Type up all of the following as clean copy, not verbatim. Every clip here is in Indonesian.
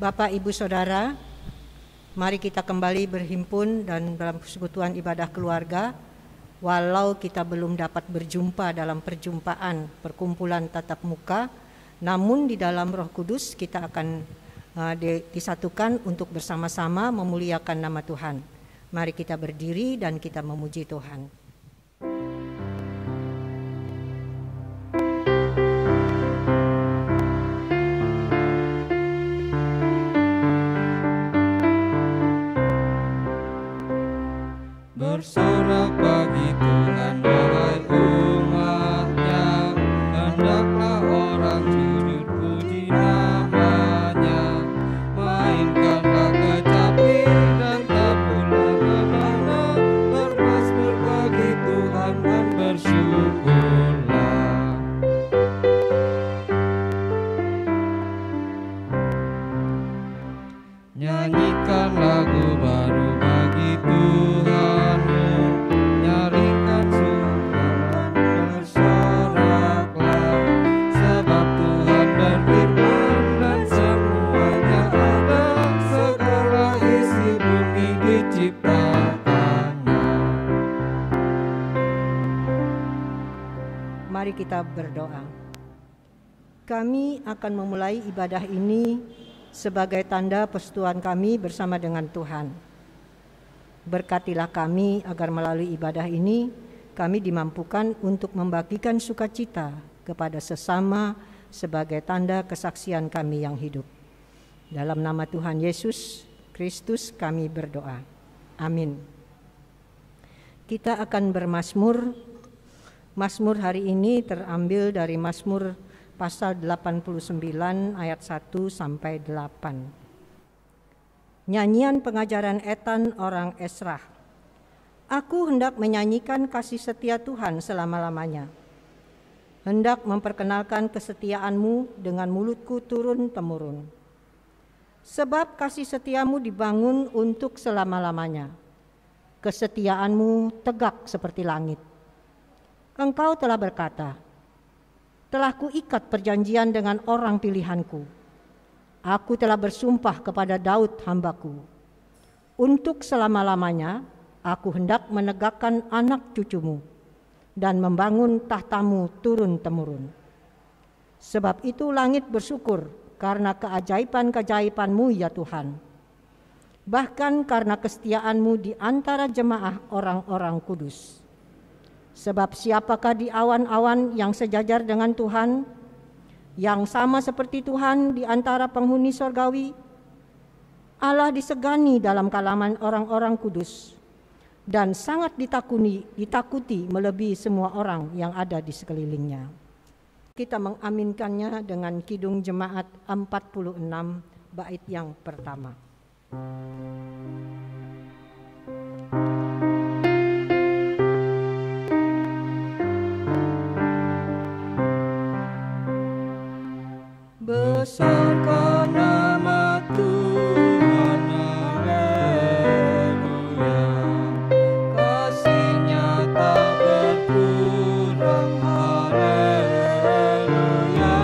Bapak, Ibu, Saudara, mari kita kembali berhimpun dan dalam persekutuan ibadah keluarga. Walau kita belum dapat berjumpa dalam perjumpaan perkumpulan tatap muka, namun di dalam Roh Kudus kita akan disatukan untuk bersama-sama memuliakan nama Tuhan. Mari kita berdiri dan kita memuji Tuhan. Bersorak bagi Tuhan, wahai umat-Nya, hendaklah orang sujud puji nama-Nya. Mainkanlah kecapi dan tabuhlah nada, bermasmur bagi Tuhan dan bersyukurlah. Nyanyikan lagu baru bagi Tuhan, nyaringkan suara bersoraklah, sebab Tuhan berfirman dan semuanya ada, segala isi bumi diciptakannya. Mari kita berdoa. Kami akan memulai ibadah ini sebagai tanda persekutuan kami bersama dengan Tuhan. Berkatilah kami agar melalui ibadah ini kami dimampukan untuk membagikan sukacita kepada sesama sebagai tanda kesaksian kami yang hidup. Dalam nama Tuhan Yesus Kristus kami berdoa. Amin. Kita akan bermazmur. Mazmur hari ini terambil dari Mazmur pasal 89 ayat 1 sampai 8. Nyanyian pengajaran Etan orang Esrah. Aku hendak menyanyikan kasih setia Tuhan selama-lamanya. Hendak memperkenalkan kesetiaan-Mu dengan mulutku turun-temurun. Sebab kasih setiamu dibangun untuk selama-lamanya. Kesetiaan-Mu tegak seperti langit. Engkau telah berkata, telah kuikat perjanjian dengan orang pilihanku. Aku telah bersumpah kepada Daud hambaku. Untuk selama-lamanya aku hendak menegakkan anak cucumu dan membangun tahtamu turun-temurun. Sebab itu langit bersyukur karena keajaiban-keajaiban-Mu ya Tuhan. Bahkan karena kesetiaan-Mu di antara jemaah orang-orang kudus. Sebab siapakah di awan-awan yang sejajar dengan Tuhan, yang sama seperti Tuhan di antara penghuni sorgawi? Allah disegani dalam kalangan orang-orang kudus, dan sangat ditakuti melebihi semua orang yang ada di sekelilingnya. Kita mengaminkannya dengan Kidung Jemaat 46 bait yang pertama. Besarkan nama Tuhan, haleluya. Kasih-Nya tak berkurang, haleluya.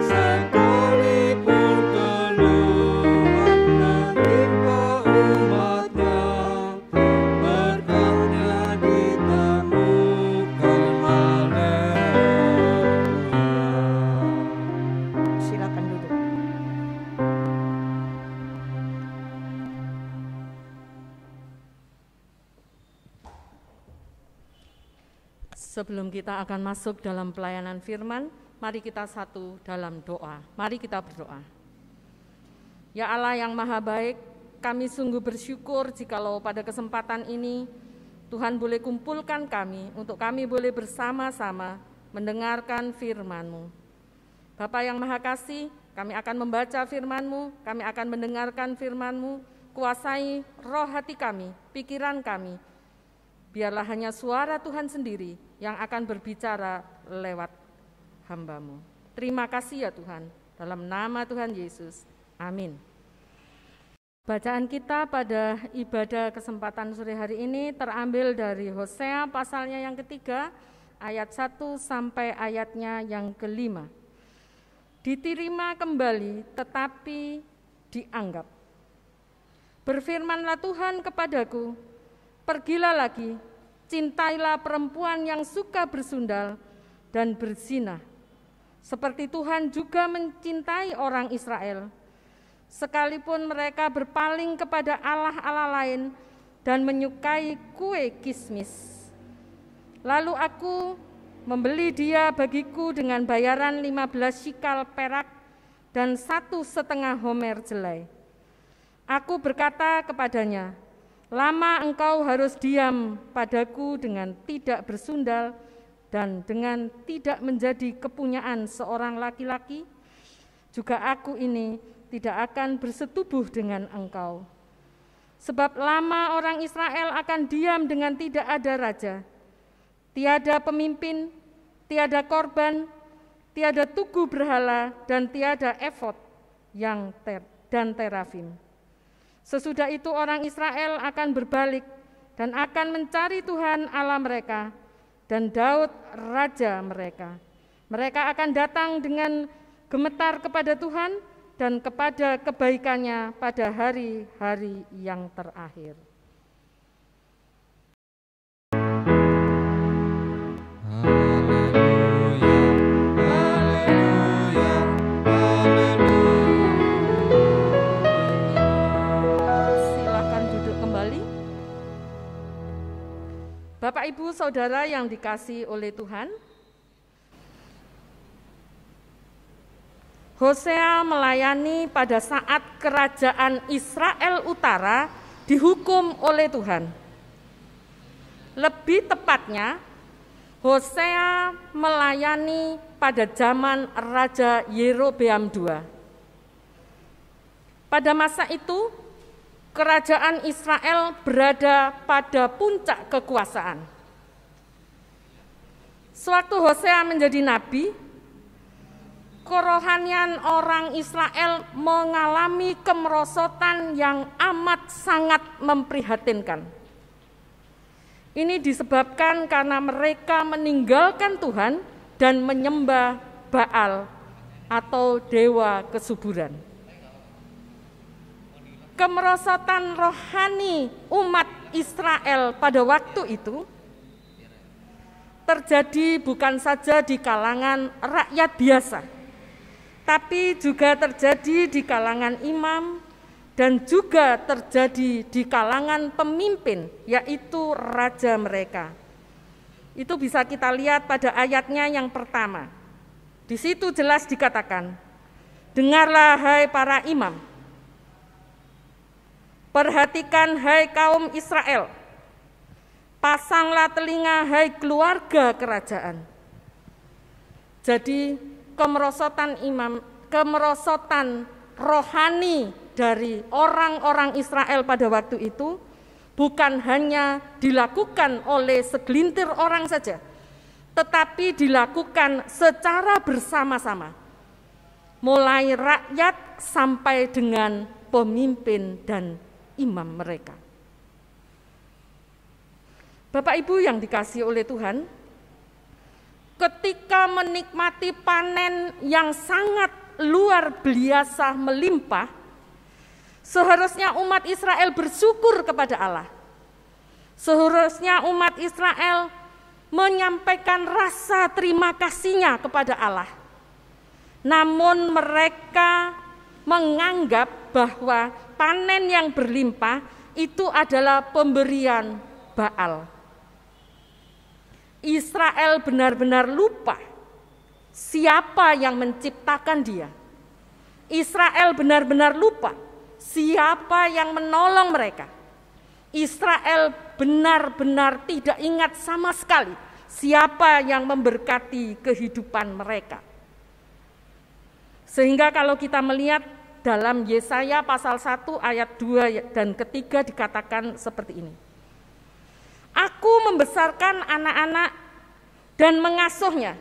Sekalipun keluhan menimpa umat-Nya, berkat-Nya ditemukan, haleluya. Silakan duduk. Sebelum kita akan masuk dalam pelayanan firman, mari kita satu dalam doa. Mari kita berdoa. Ya Allah yang maha baik, kami sungguh bersyukur jikalau pada kesempatan ini Tuhan boleh kumpulkan kami untuk kami boleh bersama-sama mendengarkan firman-Mu. Bapa yang maha kasih, kami akan membaca firman-Mu, kami akan mendengarkan firman-Mu, kuasai roh hati kami, pikiran kami. Biarlah hanya suara Tuhan sendiri yang akan berbicara lewat hamba-Mu. Terima kasih ya Tuhan, dalam nama Tuhan Yesus. Amin. Bacaan kita pada ibadah kesempatan sore hari ini terambil dari Hosea pasalnya yang ketiga, ayat 1 sampai ayatnya yang kelima. Diterima kembali tetapi dianggap. Berfirmanlah Tuhan kepadaku, pergilah lagi, cintailah perempuan yang suka bersundal dan berzina, seperti Tuhan juga mencintai orang Israel, sekalipun mereka berpaling kepada allah-allah lain dan menyukai kue kismis. Lalu aku membeli dia bagiku dengan bayaran 15 shikal perak dan 1,5 homer jelai. Aku berkata kepadanya, lama engkau harus diam padaku dengan tidak bersundal dan dengan tidak menjadi kepunyaan seorang laki-laki, juga aku ini tidak akan bersetubuh dengan engkau. Sebab lama orang Israel akan diam dengan tidak ada raja, tiada pemimpin, tiada korban, tiada tugu berhala, dan tiada efod dan terafim. Sesudah itu orang Israel akan berbalik dan akan mencari Tuhan Allah mereka dan Daud raja mereka. Mereka akan datang dengan gemetar kepada Tuhan dan kepada kebaikannya pada hari-hari yang terakhir. Silakan duduk kembali. Bapak, Ibu, Saudara yang dikasihi oleh Tuhan, Hosea melayani pada saat kerajaan Israel Utara dihukum oleh Tuhan. Lebih tepatnya, Hosea melayani pada zaman Raja Yerobeam II. Pada masa itu, kerajaan Israel berada pada puncak kekuasaan. Sewaktu Hosea menjadi nabi, kerohanian orang Israel mengalami kemerosotan yang amat sangat memprihatinkan. Ini disebabkan karena mereka meninggalkan Tuhan dan menyembah Baal atau dewa kesuburan. Kemerosotan rohani umat Israel pada waktu itu terjadi bukan saja di kalangan rakyat biasa, tapi juga terjadi di kalangan imam dan juga terjadi di kalangan pemimpin, yaitu raja mereka. Itu bisa kita lihat pada ayatnya yang pertama. Di situ jelas dikatakan, dengarlah hai para imam, perhatikan hai kaum Israel, pasanglah telinga hai keluarga kerajaan. Jadi kemerosotan rohani dari orang-orang Israel pada waktu itu bukan hanya dilakukan oleh segelintir orang saja, tetapi dilakukan secara bersama-sama, mulai rakyat sampai dengan pemimpin dan imam mereka. Bapak Ibu yang dikasihi oleh Tuhan, ketika menikmati panen yang sangat luar biasa melimpah, seharusnya umat Israel bersyukur kepada Allah. Seharusnya umat Israel menyampaikan rasa terima kasihnya kepada Allah. Namun mereka menganggap bahwa panen yang berlimpah itu adalah pemberian Baal. Israel benar-benar lupa siapa yang menciptakan dia. Israel benar-benar lupa siapa yang menolong mereka. Israel benar-benar tidak ingat sama sekali siapa yang memberkati kehidupan mereka. Sehingga kalau kita melihat dalam Yesaya pasal 1 ayat 2 dan ketiga dikatakan seperti ini. Aku membesarkan anak-anak dan mengasuhnya,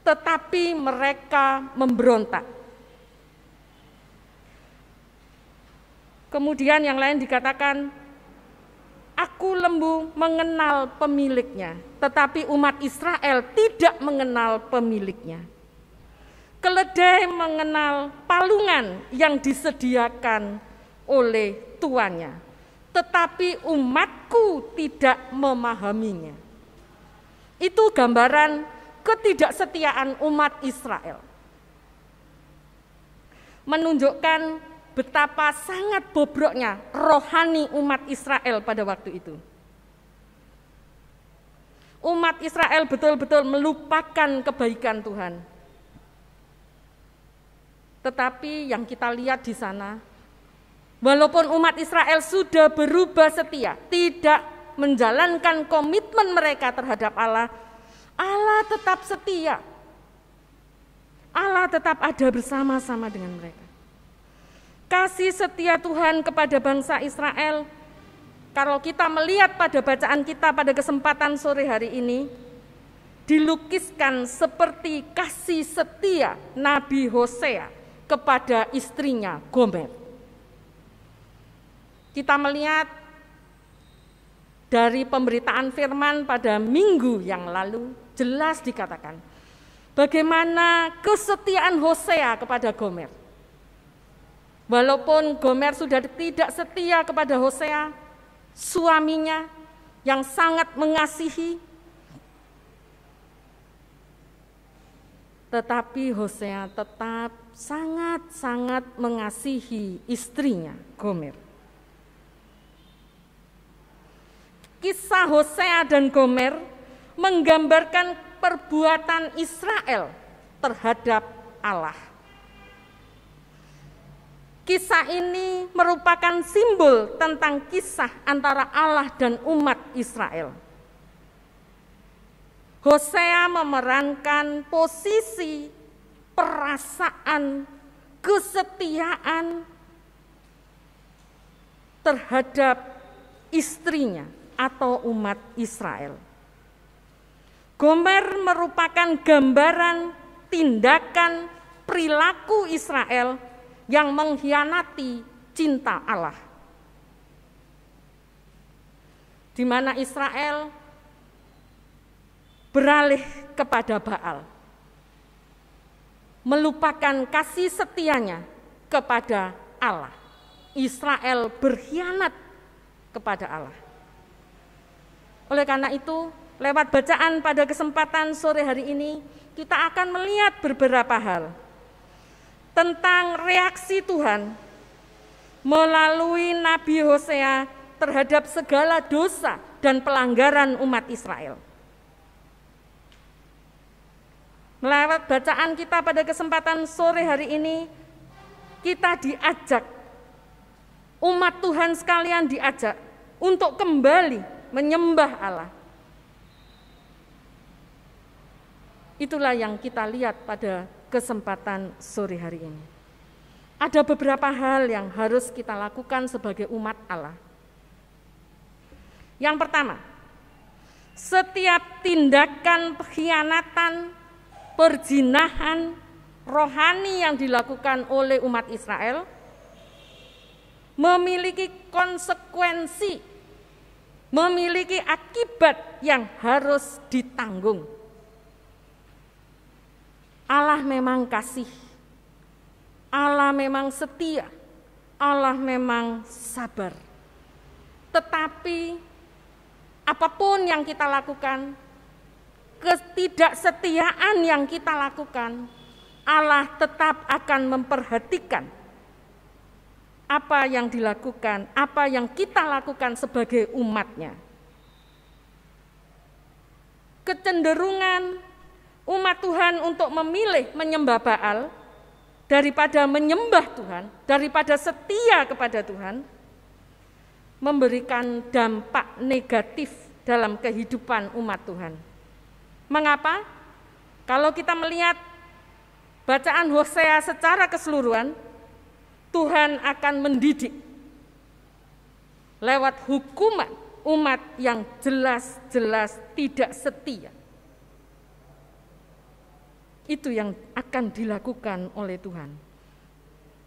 tetapi mereka memberontak. Kemudian yang lain dikatakan, aku lembu mengenal pemiliknya, tetapi umat Israel tidak mengenal pemiliknya. keledai mengenal palungan yang disediakan oleh tuannya, tetapi umatku tidak memahaminya. Itu gambaran ketidaksetiaan umat Israel. Menunjukkan betapa sangat bobroknya rohani umat Israel pada waktu itu. Umat Israel betul-betul melupakan kebaikan Tuhan. Tetapi yang kita lihat di sana, walaupun umat Israel sudah berubah setia, tidak menjalankan komitmen mereka terhadap Allah, Allah tetap setia. Allah tetap ada bersama-sama dengan mereka. Kasih setia Tuhan kepada bangsa Israel, kalau kita melihat pada bacaan kita pada kesempatan sore hari ini, dilukiskan seperti kasih setia Nabi Hosea kepada istrinya Gomer. Kita melihat dari pemberitaan firman pada minggu yang lalu, jelas dikatakan bagaimana kesetiaan Hosea kepada Gomer. Walaupun Gomer sudah tidak setia kepada Hosea, suaminya yang sangat mengasihi, tetapi Hosea tetap sangat-sangat mengasihi istrinya Gomer. Kisah Hosea dan Gomer menggambarkan perbuatan Israel terhadap Allah. Kisah ini merupakan simbol tentang kisah antara Allah dan umat Israel. Hosea memerankan posisi, perasaan, kesetiaan terhadap istrinya atau umat Israel. Gomer merupakan gambaran tindakan perilaku Israel yang mengkhianati cinta Allah, di mana Israel beralih kepada Baal, melupakan kasih setianya kepada Allah. Israel berkhianat kepada Allah. Oleh karena itu, lewat bacaan pada kesempatan sore hari ini, kita akan melihat beberapa hal tentang reaksi Tuhan melalui Nabi Hosea terhadap segala dosa dan pelanggaran umat Israel. Lewat bacaan kita pada kesempatan sore hari ini, kita diajak, umat Tuhan sekalian diajak untuk kembali menyembah Allah. Itulah yang kita lihat pada kesempatan sore hari ini. Ada beberapa hal yang harus kita lakukan sebagai umat Allah. Yang pertama, setiap tindakan pengkhianatan, perzinahan rohani yang dilakukan oleh umat Israel memiliki konsekuensi, memiliki akibat yang harus ditanggung. Allah memang kasih, Allah memang setia, Allah memang sabar. Tetapi apapun yang kita lakukan, ketidaksetiaan yang kita lakukan, Allah tetap akan memperhatikan apa yang dilakukan, apa yang kita lakukan sebagai umatnya. Kecenderungan umat Tuhan untuk memilih menyembah Baal daripada menyembah Tuhan, daripada setia kepada Tuhan, memberikan dampak negatif dalam kehidupan umat Tuhan. Mengapa? Kalau kita melihat bacaan Hosea secara keseluruhan, Tuhan akan mendidik lewat hukuman umat yang jelas-jelas tidak setia. Itu yang akan dilakukan oleh Tuhan.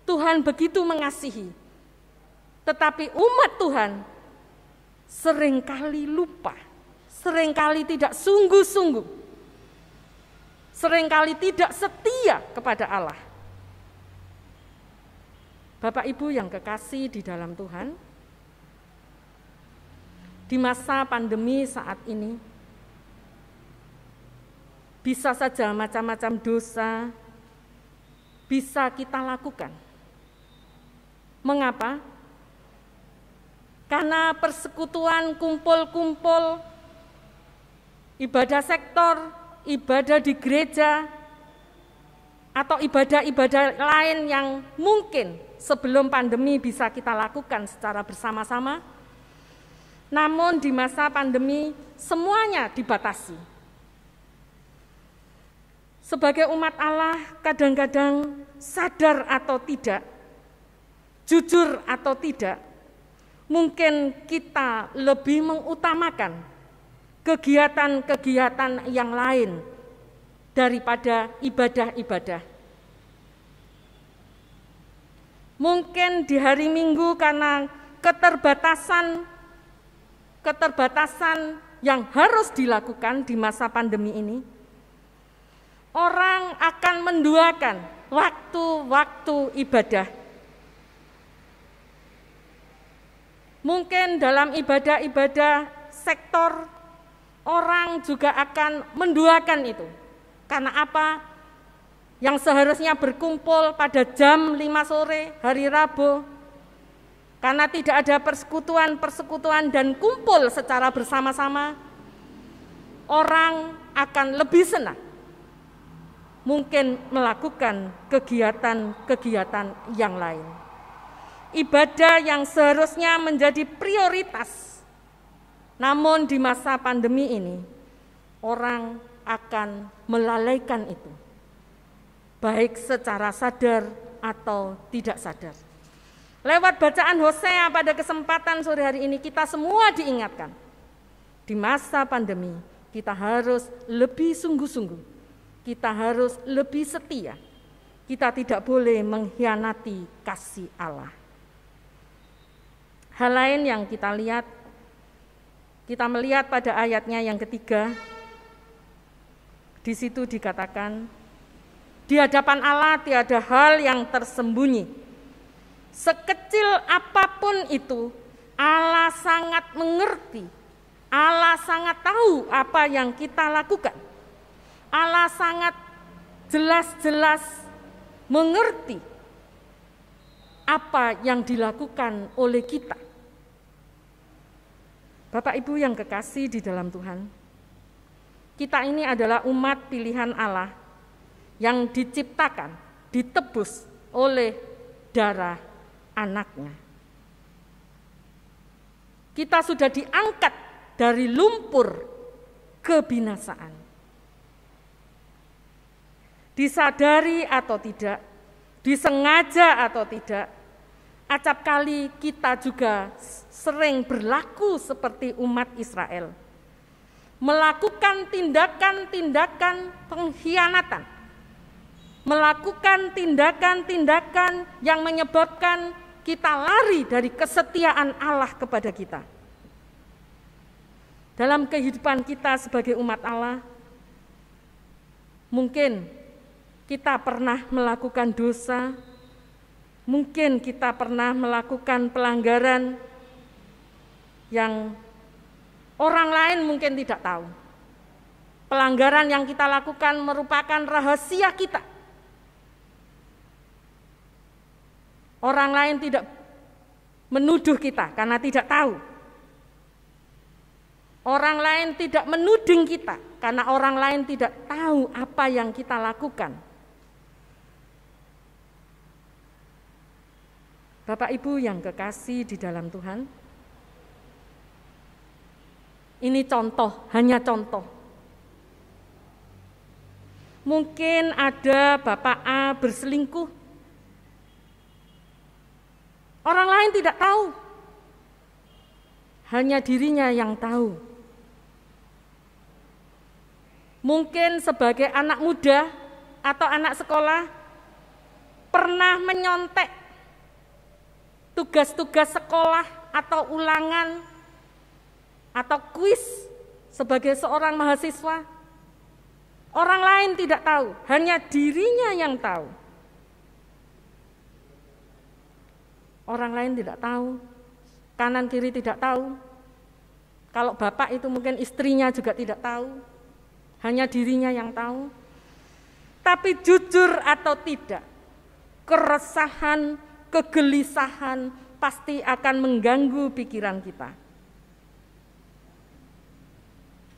Tuhan begitu mengasihi, tetapi umat Tuhan seringkali lupa, seringkali tidak sungguh-sungguh, seringkali tidak setia kepada Allah. Bapak Ibu yang kekasih di dalam Tuhan, di masa pandemi saat ini, bisa saja macam-macam dosa bisa kita lakukan. Mengapa? Karena persekutuan kumpul-kumpul, ibadah sektor, ibadah di gereja, atau ibadah-ibadah lain yang mungkin sebelum pandemi bisa kita lakukan secara bersama-sama. Namun di masa pandemi semuanya dibatasi. Sebagai umat Allah kadang-kadang sadar atau tidak, jujur atau tidak, mungkin kita lebih mengutamakan kegiatan-kegiatan yang lain daripada ibadah-ibadah. Mungkin di hari Minggu karena keterbatasan yang harus dilakukan di masa pandemi ini, orang akan menduakan waktu-waktu ibadah. Mungkin dalam ibadah-ibadah sektor, orang juga akan menduakan itu. Karena apa? Yang seharusnya berkumpul pada jam 5 sore hari Rabu, karena tidak ada persekutuan dan kumpul secara bersama-sama, orang akan lebih senang mungkin melakukan kegiatan-kegiatan yang lain. Ibadah yang seharusnya menjadi prioritas, namun di masa pandemi ini, orang akan melalaikan itu, baik secara sadar atau tidak sadar. Lewat bacaan Hosea pada kesempatan sore hari ini, kita semua diingatkan, di masa pandemi kita harus lebih sungguh-sungguh, kita harus lebih setia, kita tidak boleh mengkhianati kasih Allah. Hal lain yang kita lihat, kita melihat pada ayatnya yang ketiga, di situ dikatakan, di hadapan Allah tiada hal yang tersembunyi. Sekecil apapun itu, Allah sangat mengerti, Allah sangat tahu apa yang kita lakukan. Allah sangat jelas-jelas mengerti apa yang dilakukan oleh kita. Bapak Ibu yang kekasih di dalam Tuhan, kita ini adalah umat pilihan Allah yang diciptakan, ditebus oleh darah anaknya. Kita sudah diangkat dari lumpur kebinasaan. Disadari atau tidak, disengaja atau tidak, acap kali kita juga sering berlaku seperti umat Israel, melakukan tindakan-tindakan pengkhianatan, melakukan tindakan-tindakan yang menyebabkan kita lari dari kesetiaan Allah kepada kita. Dalam kehidupan kita sebagai umat Allah, mungkin kita pernah melakukan dosa, mungkin kita pernah melakukan pelanggaran yang orang lain mungkin tidak tahu. Pelanggaran yang kita lakukan merupakan rahasia kita. Orang lain tidak menuduh kita karena tidak tahu. Orang lain tidak menuding kita karena orang lain tidak tahu apa yang kita lakukan. Bapak Ibu yang kekasih di dalam Tuhan, ini contoh, hanya contoh. Mungkin ada Bapak A berselingkuh, orang lain tidak tahu, hanya dirinya yang tahu. Mungkin sebagai anak muda atau anak sekolah pernah menyontek tugas-tugas sekolah atau ulangan atau kuis sebagai seorang mahasiswa. Orang lain tidak tahu, hanya dirinya yang tahu. Orang lain tidak tahu, kanan kiri tidak tahu. Kalau bapak itu mungkin istrinya juga tidak tahu, hanya dirinya yang tahu. Tapi jujur atau tidak, keresahan, kegelisahan pasti akan mengganggu pikiran kita.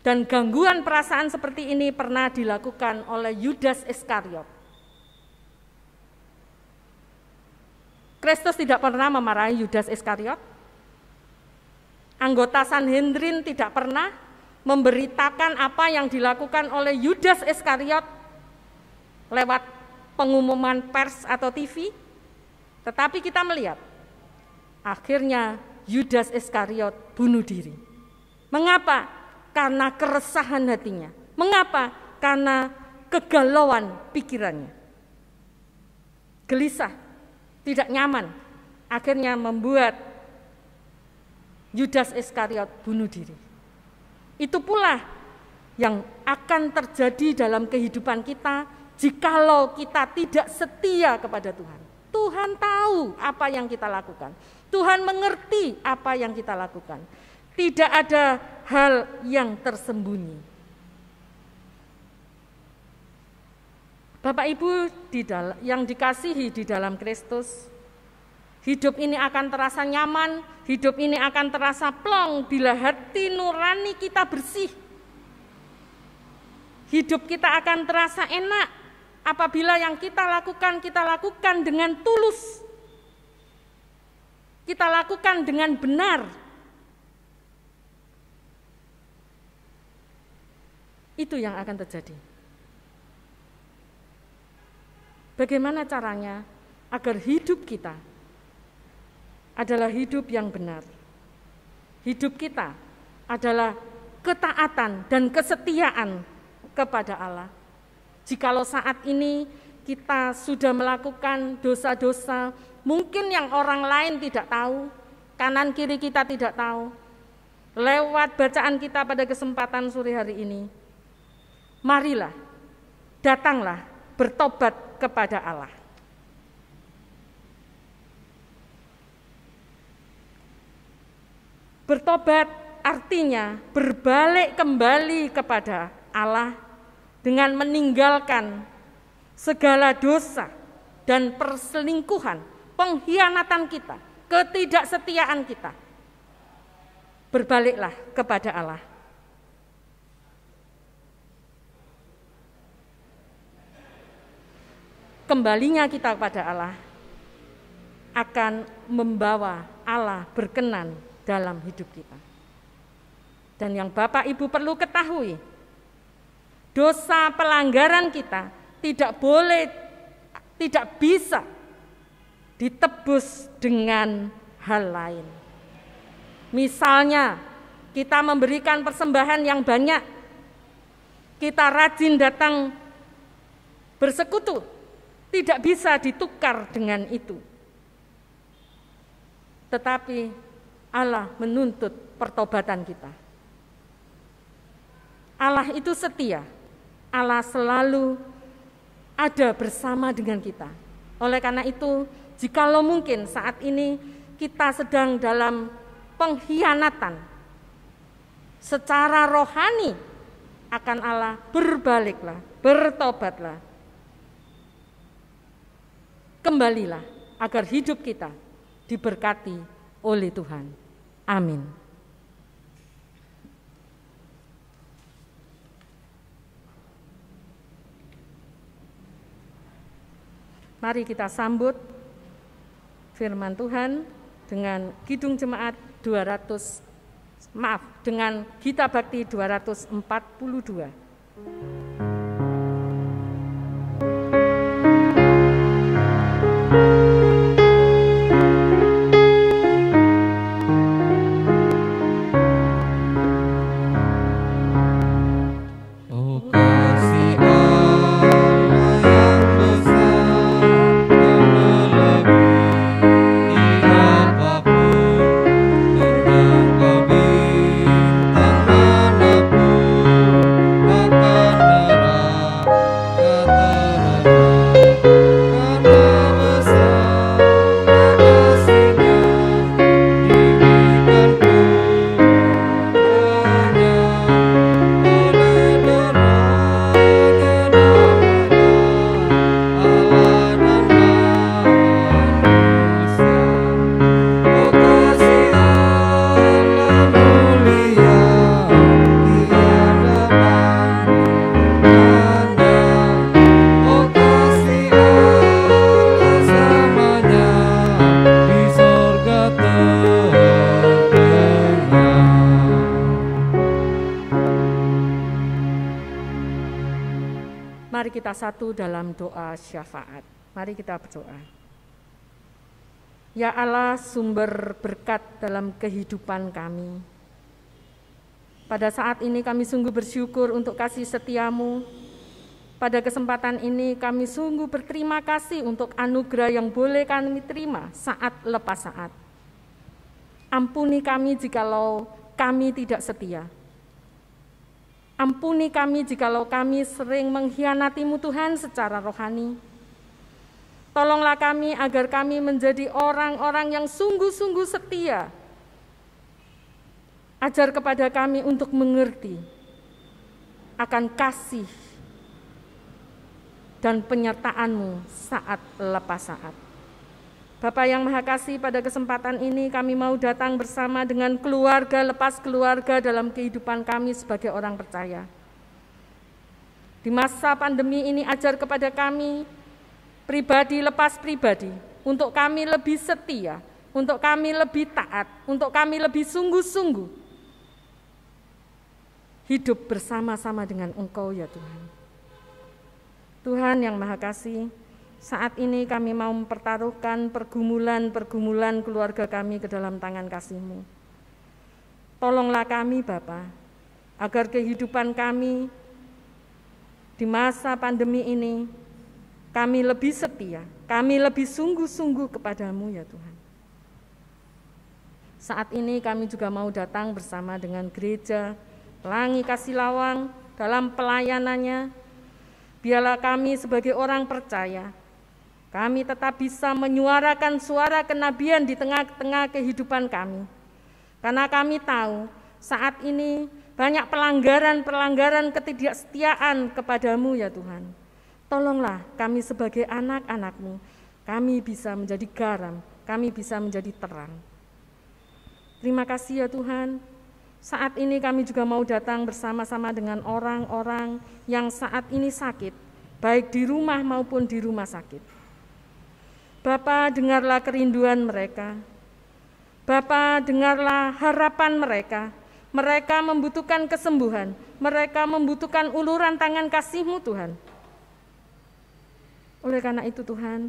Dan gangguan perasaan seperti ini pernah dilakukan oleh Yudas Iskariot. Kristus tidak pernah memarahi Yudas Iskariot. Anggota Sanhedrin tidak pernah memberitakan apa yang dilakukan oleh Yudas Iskariot lewat pengumuman pers atau TV. Tetapi kita melihat, akhirnya Yudas Iskariot bunuh diri. Mengapa? Karena keresahan hatinya. Mengapa? Karena kegalauan pikirannya. Gelisah, tidak nyaman, akhirnya membuat Yudas Iskariot bunuh diri. Itu pula yang akan terjadi dalam kehidupan kita jikalau kita tidak setia kepada Tuhan. Tuhan tahu apa yang kita lakukan. Tuhan mengerti apa yang kita lakukan. Tidak ada hal yang tersembunyi. Bapak Ibu yang dikasihi di dalam Kristus, hidup ini akan terasa nyaman, hidup ini akan terasa plong bila hati nurani kita bersih. Hidup kita akan terasa enak apabila yang kita lakukan dengan tulus. Kita lakukan dengan benar. Itu yang akan terjadi. Bagaimana caranya agar hidup kita adalah hidup yang benar? Hidup kita adalah ketaatan dan kesetiaan kepada Allah. Jikalau saat ini kita sudah melakukan dosa-dosa, mungkin yang orang lain tidak tahu, kanan kiri kita tidak tahu, lewat bacaan kita pada kesempatan sore hari ini, marilah, datanglah bertobat kepada Allah. Bertobat artinya berbalik kembali kepada Allah dengan meninggalkan segala dosa dan perselingkuhan, pengkhianatan kita, ketidaksetiaan kita. Berbaliklah kepada Allah. Kembalinya kita kepada Allah akan membawa Allah berkenan dalam hidup kita. Dan yang Bapak Ibu perlu ketahui, dosa pelanggaran kita tidak bisa ditebus dengan hal lain. Misalnya, kita memberikan persembahan yang banyak, kita rajin datang bersekutu, tidak bisa ditukar dengan itu. Tetapi Allah menuntut pertobatan kita. Allah itu setia. Allah selalu ada bersama dengan kita. Oleh karena itu, jikalau mungkin saat ini kita sedang dalam pengkhianatan secara rohani akan Allah, berbaliklah, bertobatlah. Kembalilah agar hidup kita diberkati oleh Tuhan. Amin. Mari kita sambut firman Tuhan dengan Kidung Jemaat dengan Gita Bakti 242. Apapun tentang manapun akan mari kita satu dalam doa syafaat. Mari kita berdoa. Ya Allah, sumber berkat dalam kehidupan kami. Pada saat ini kami sungguh bersyukur untuk kasih setiamu. Pada kesempatan ini kami sungguh berterima kasih untuk anugerah yang boleh kami terima saat lepas saat. Ampuni kami jikalau kami tidak setia. Ampuni kami jikalau kami sering mengkhianati-Mu Tuhan secara rohani. Tolonglah kami agar kami menjadi orang-orang yang sungguh-sungguh setia. Ajar kepada kami untuk mengerti akan kasih dan penyertaan-Mu saat lepas saat. Bapa yang Maha Kasih, pada kesempatan ini kami mau datang bersama dengan keluarga lepas keluarga dalam kehidupan kami sebagai orang percaya. Di masa pandemi ini ajar kepada kami, pribadi lepas pribadi, untuk kami lebih setia, untuk kami lebih taat, untuk kami lebih sungguh-sungguh hidup bersama-sama dengan Engkau ya Tuhan. Tuhan yang Maha Kasih, saat ini kami mau mempertaruhkan pergumulan-pergumulan keluarga kami ke dalam tangan kasih-Mu. Tolonglah kami Bapa, agar kehidupan kami di masa pandemi ini, kami lebih setia, kami lebih sungguh-sungguh kepada-Mu ya Tuhan. Saat ini kami juga mau datang bersama dengan gereja Pelangi Kasih Lawang dalam pelayanannya. Biarlah kami sebagai orang percaya, kami tetap bisa menyuarakan suara kenabian di tengah-tengah kehidupan kami. Karena kami tahu saat ini banyak pelanggaran-pelanggaran ketidaksetiaan kepada-Mu ya Tuhan. Tolonglah kami sebagai anak-anak-Mu, kami bisa menjadi garam, kami bisa menjadi terang. Terima kasih ya Tuhan. Saat ini kami juga mau datang bersama-sama dengan orang-orang yang saat ini sakit, baik di rumah maupun di rumah sakit. Bapa, dengarlah kerinduan mereka. Bapa, dengarlah harapan mereka. Mereka membutuhkan kesembuhan. Mereka membutuhkan uluran tangan kasih-Mu Tuhan. Oleh karena itu Tuhan,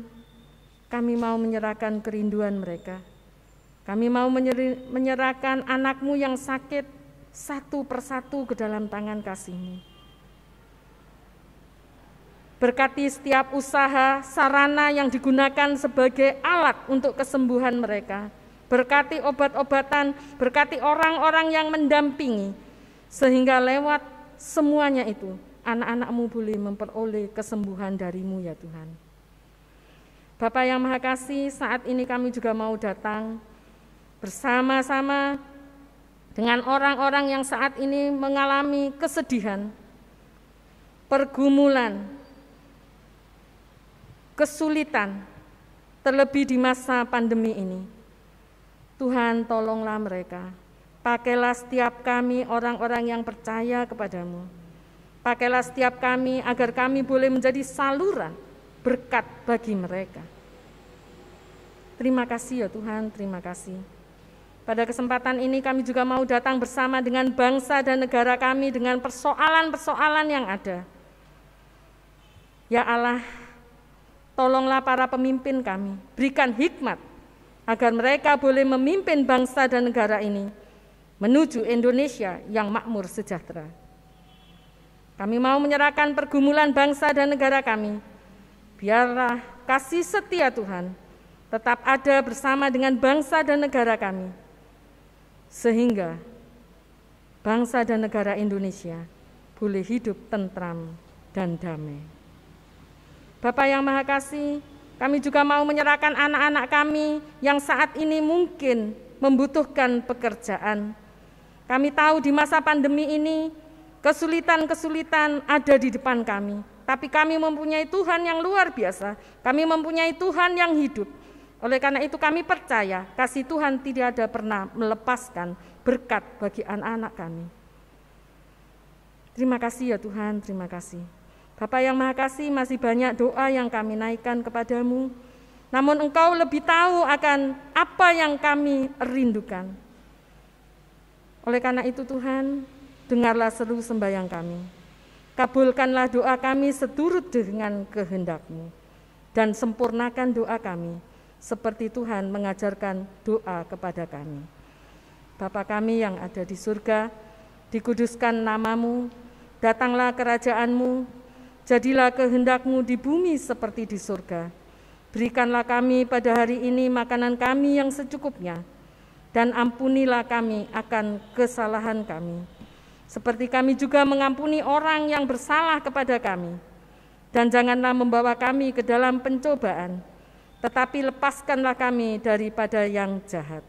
kami mau menyerahkan kerinduan mereka. Kami mau menyerahkan anak-Mu yang sakit satu persatu ke dalam tangan kasih-Mu. Berkati setiap usaha, sarana yang digunakan sebagai alat untuk kesembuhan mereka. Berkati obat-obatan, berkati orang-orang yang mendampingi. Sehingga lewat semuanya itu, anak-anak-Mu boleh memperoleh kesembuhan dari-Mu ya Tuhan. Bapa yang Maha Kasih, saat ini kami juga mau datang bersama-sama dengan orang-orang yang saat ini mengalami kesedihan, pergumulan, kesulitan, terlebih di masa pandemi ini. Tuhan, tolonglah mereka. Pakailah setiap kami orang-orang yang percaya kepada-Mu. Pakailah setiap kami agar kami boleh menjadi saluran berkat bagi mereka. Terima kasih ya Tuhan, terima kasih. Pada kesempatan ini kami juga mau datang bersama dengan bangsa dan negara kami dengan persoalan-persoalan yang ada. Ya Allah, tolonglah para pemimpin kami, berikan hikmat agar mereka boleh memimpin bangsa dan negara ini menuju Indonesia yang makmur sejahtera. Kami mau menyerahkan pergumulan bangsa dan negara kami. Biarlah kasih setia Tuhan tetap ada bersama dengan bangsa dan negara kami, sehingga bangsa dan negara Indonesia boleh hidup tentram dan damai. Bapa yang Maha Kasih, kami juga mau menyerahkan anak-anak kami yang saat ini mungkin membutuhkan pekerjaan. Kami tahu di masa pandemi ini kesulitan-kesulitan ada di depan kami, tapi kami mempunyai Tuhan yang luar biasa, kami mempunyai Tuhan yang hidup. Oleh karena itu kami percaya kasih Tuhan tidak ada pernah melepaskan berkat bagi anak-anak kami. Terima kasih ya Tuhan, terima kasih. Bapa yang Maha Kasih, masih banyak doa yang kami naikkan kepadamu, namun Engkau lebih tahu akan apa yang kami rindukan. Oleh karena itu Tuhan, dengarlah seru sembahyang kami. Kabulkanlah doa kami seturut dengan kehendak-Mu, dan sempurnakan doa kami, seperti Tuhan mengajarkan doa kepada kami. Bapa kami yang ada di surga, dikuduskan nama-Mu, datanglah kerajaan-Mu, jadilah kehendak-Mu di bumi seperti di surga. Berikanlah kami pada hari ini makanan kami yang secukupnya, dan ampunilah kami akan kesalahan kami, seperti kami juga mengampuni orang yang bersalah kepada kami. Dan janganlah membawa kami ke dalam pencobaan, tetapi lepaskanlah kami daripada yang jahat.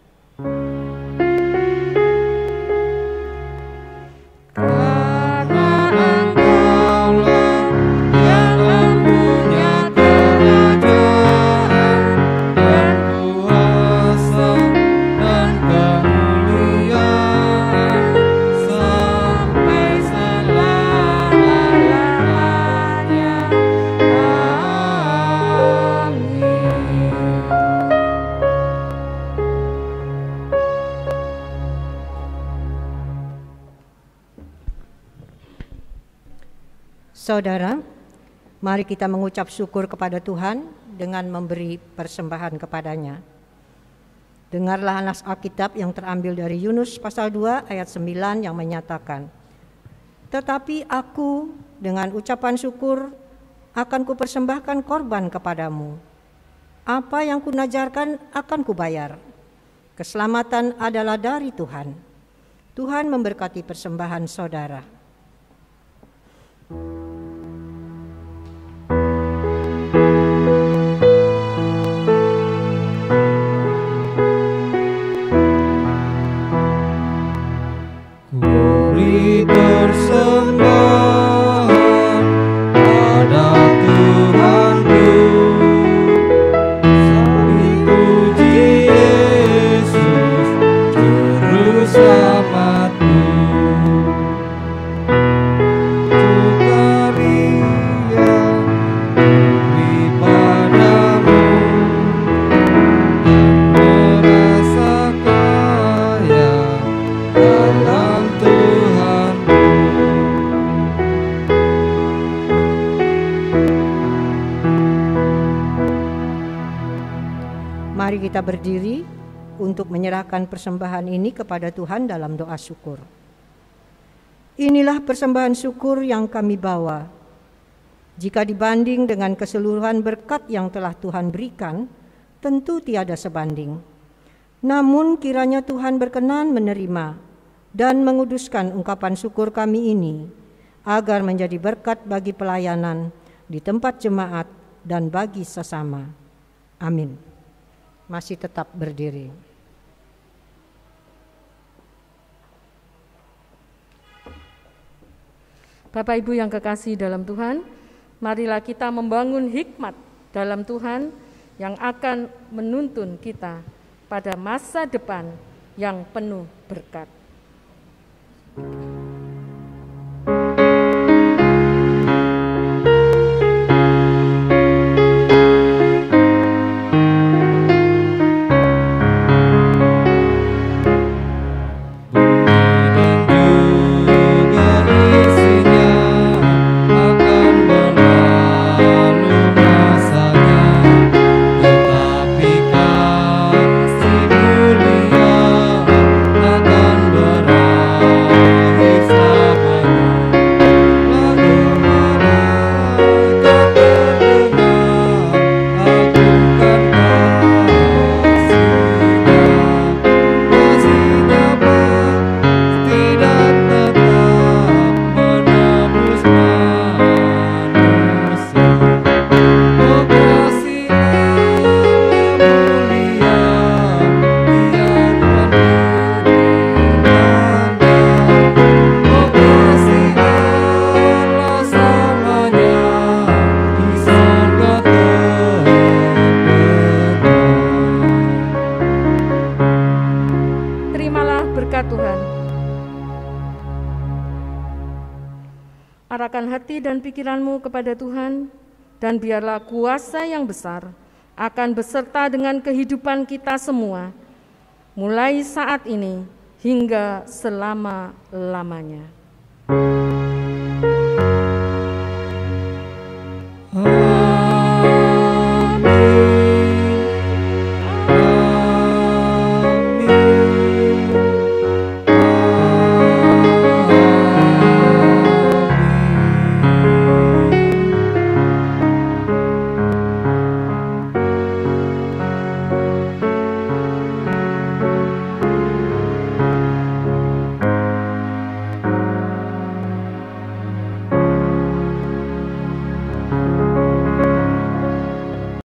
Saudara, mari kita mengucap syukur kepada Tuhan dengan memberi persembahan kepadanya. Dengarlah nas Alkitab yang terambil dari Yunus pasal 2 ayat 9 yang menyatakan, "Tetapi aku dengan ucapan syukur akan kupersembahkan korban kepadamu. Apa yang kunajarkan akan kubayar. Keselamatan adalah dari Tuhan." Tuhan memberkati persembahan saudara. Persembahan pada Tuhanku, sambil puji Yesus Juru Selamatku. Untuk karya beri padamu, dan merasa kaya dalam Tuhan. Mari kita berdiri untuk menyerahkan persembahan ini kepada Tuhan dalam doa syukur. Inilah persembahan syukur yang kami bawa. Jika dibanding dengan keseluruhan berkat yang telah Tuhan berikan, tentu tiada sebanding. Namun kiranya Tuhan berkenan menerima dan menguduskan ungkapan syukur kami ini, agar menjadi berkat bagi pelayanan di tempat jemaat dan bagi sesama. Amin. Masih tetap berdiri. Bapak Ibu yang kekasih dalam Tuhan, marilah kita membangun hikmat dalam Tuhan yang akan menuntun kita pada masa depan yang penuh berkat. Arahkan hati dan pikiranmu kepada Tuhan, dan biarlah kuasa yang besar akan beserta dengan kehidupan kita semua, mulai saat ini hingga selama-lamanya.